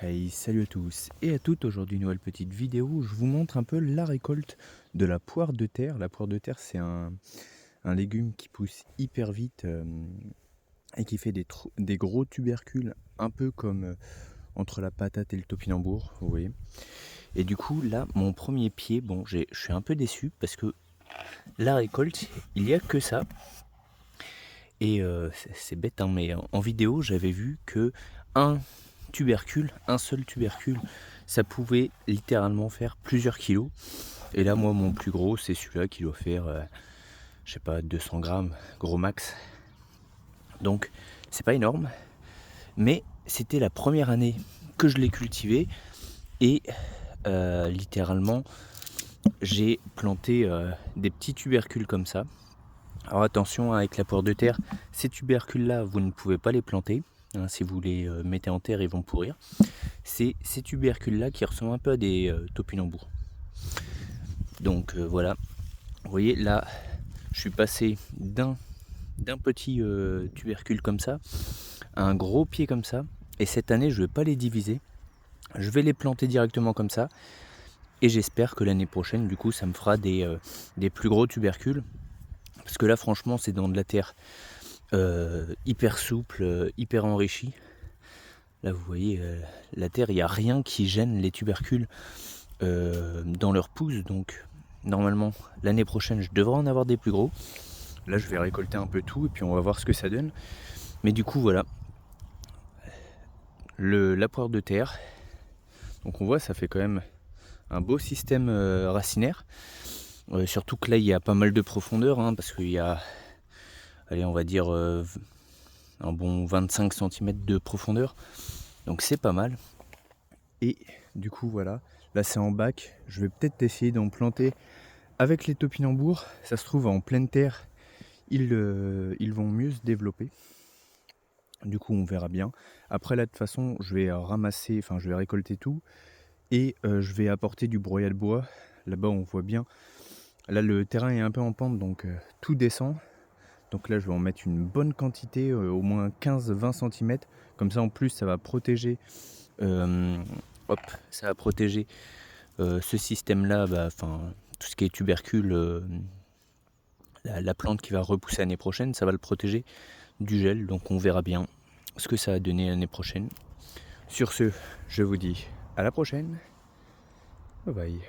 Hey, salut à tous et à toutes, aujourd'hui nouvelle petite vidéo où je vous montre un peu la récolte de la poire de terre. La poire de terre c'est un légume qui pousse hyper vite et qui fait des gros tubercules un peu comme entre la patate et le topinambour, vous voyez. Et du coup là mon premier pied, bon je suis un peu déçu parce que la récolte il n'y a que ça. Et c'est bête hein, mais en vidéo j'avais vu que un seul tubercule, ça pouvait littéralement faire plusieurs kilos. Et là, moi, mon plus gros, c'est celui-là qui doit faire, je sais pas, 200 grammes, gros max. Donc, c'est pas énorme, mais c'était la première année que je l'ai cultivé. Et littéralement, j'ai planté des petits tubercules comme ça. Alors attention, avec la poire de terre, ces tubercules-là, vous ne pouvez pas les planter. Hein, si vous les mettez en terre, ils vont pourrir. C'est ces tubercules-là qui ressemblent un peu à des topinambours. Donc voilà, vous voyez là, je suis passé d'un petit tubercule comme ça à un gros pied comme ça. Et cette année, je ne vais pas les diviser. Je vais les planter directement comme ça. Et j'espère que l'année prochaine, du coup, ça me fera des plus gros tubercules. Parce que là, franchement, c'est dans de la terre hyper souple, hyper enrichie. Là, vous voyez, la terre, il n'y a rien qui gêne les tubercules dans leur pousse. Donc, normalement, l'année prochaine, je devrais en avoir des plus gros. Là, je vais récolter un peu tout et puis on va voir ce que ça donne. Mais du coup, voilà, la poire de terre. Donc, on voit, ça fait quand même un beau système racinaire. Surtout que là, il y a pas mal de profondeur, hein, parce qu'il y a, allez, on va dire un bon 25 cm de profondeur. Donc, c'est pas mal. Et du coup, voilà, là, c'est en bac. Je vais peut-être essayer d'en planter avec les topinambours. Ça se trouve en pleine terre, ils vont mieux se développer. Du coup, on verra bien. Après, là, de toute façon, je vais ramasser, enfin, je vais récolter tout et je vais apporter du broyat de bois. Là-bas, on voit bien. Là, le terrain est un peu en pente, donc tout descend. Donc là, je vais en mettre une bonne quantité, au moins 15-20 cm. Comme ça, en plus, ça va protéger, euh, hop, ça va protéger ce système-là, bah, tout ce qui est tubercule, la plante qui va repousser l'année prochaine, ça va le protéger du gel. Donc on verra bien ce que ça va donner l'année prochaine. Sur ce, je vous dis à la prochaine. Bye bye.